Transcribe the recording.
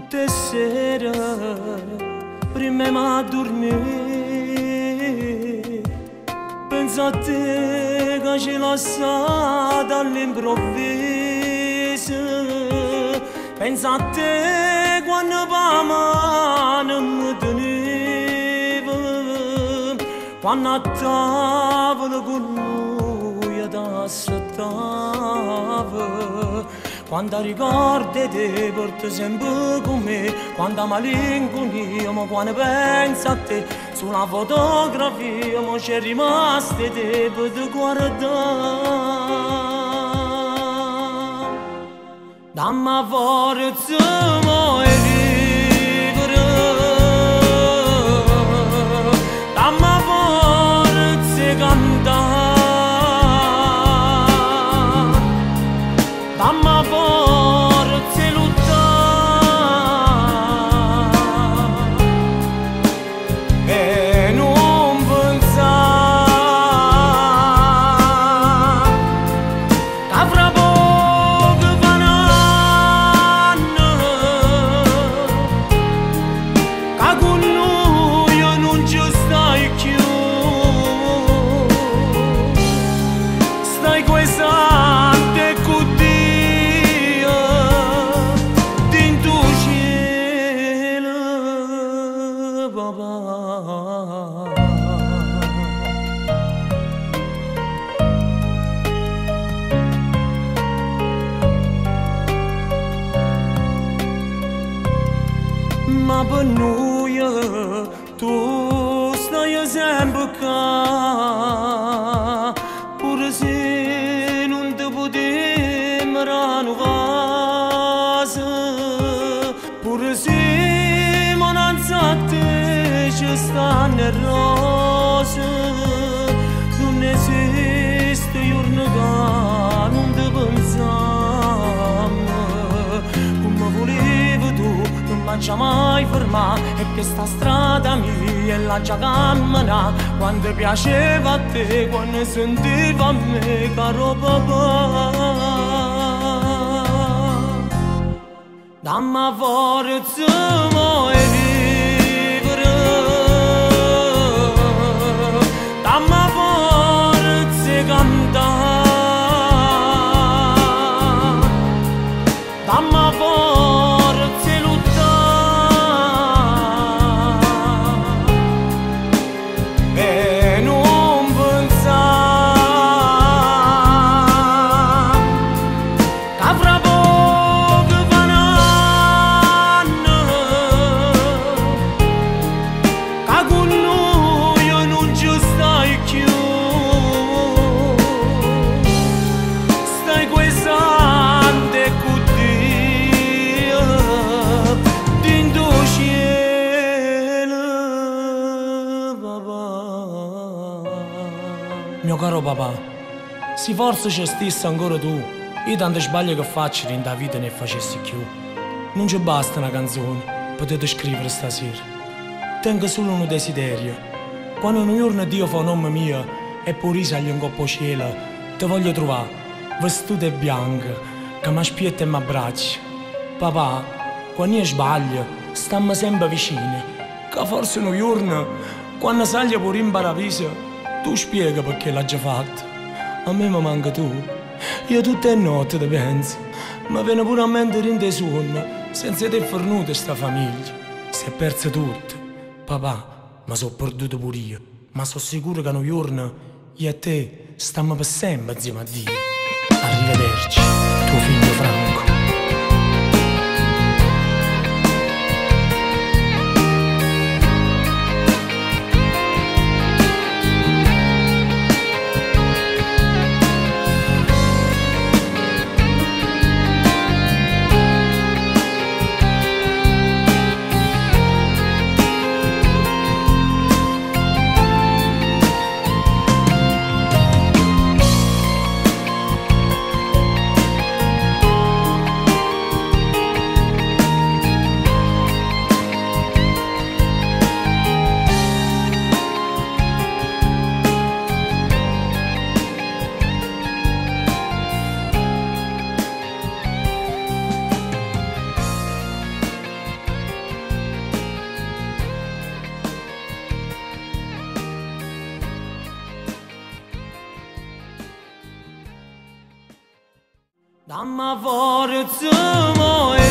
tutte sere prima ma dormire penso a te che ci lasciata all'improvviso, penso a te quando la mano mi teneva, quando a tavola con lui ti aspettava. Quando ricordi te porto sempre con me, quando malinconia, ma quando penso a te, sulla fotografia ma c'è rimasto te per te guardare. Dammi forza mo e vivere, dammi forza e cantare. Dammi forza e lottare e non pensare che fra poco fa un anno che con noi non ci stai più, stai guardando e con ma per noi tu stai sempre qua, pure se non ti potremo rinnovare, pure se monanza a te ci stanno rose, non esiste giorno che non ti pensiamo, come volevi tu. Non ci mai fermare e che sta strada mia e la già cammina quando piaceva a te, quando sentiva a me caro papà. Dammi forza mo e vivere, dammi forza e cantare, dammi forza e lottare e non pensare che fra poco fa un anno che con noi non ci stai più, stai guardando e con Dio dentro cielo, papà. Mio caro papà, se forse ci stessi ancora tu, io tanto sbaglio che faccio in da vita ne facessi più. Non ci basta una canzone, potete scrivere stasera. Tengo solo un desiderio. Quando un giorno Dio fa un nome mio e pure sali un coppo cielo, ti voglio trovare, vestito e bianco, che mi aspetta e mi abbraccia. Papà, quando io sbaglio, stammi sempre vicini, che forse un giorno, quando sali pure in paradiso, tu spieghi perché l'hai già fatto. A me mi manca tu. Io tutte le notti ti penso, ma viene pure a mente in te sonno, senza te è fornuta sta famiglia. Si è persa tutto. Papà, ma sono perduto pure io, ma sono sicuro che un giorno io e te stiamo per sempre insieme a Dio. Arrivederci, tuo figlio Franco. Dammi forza, mo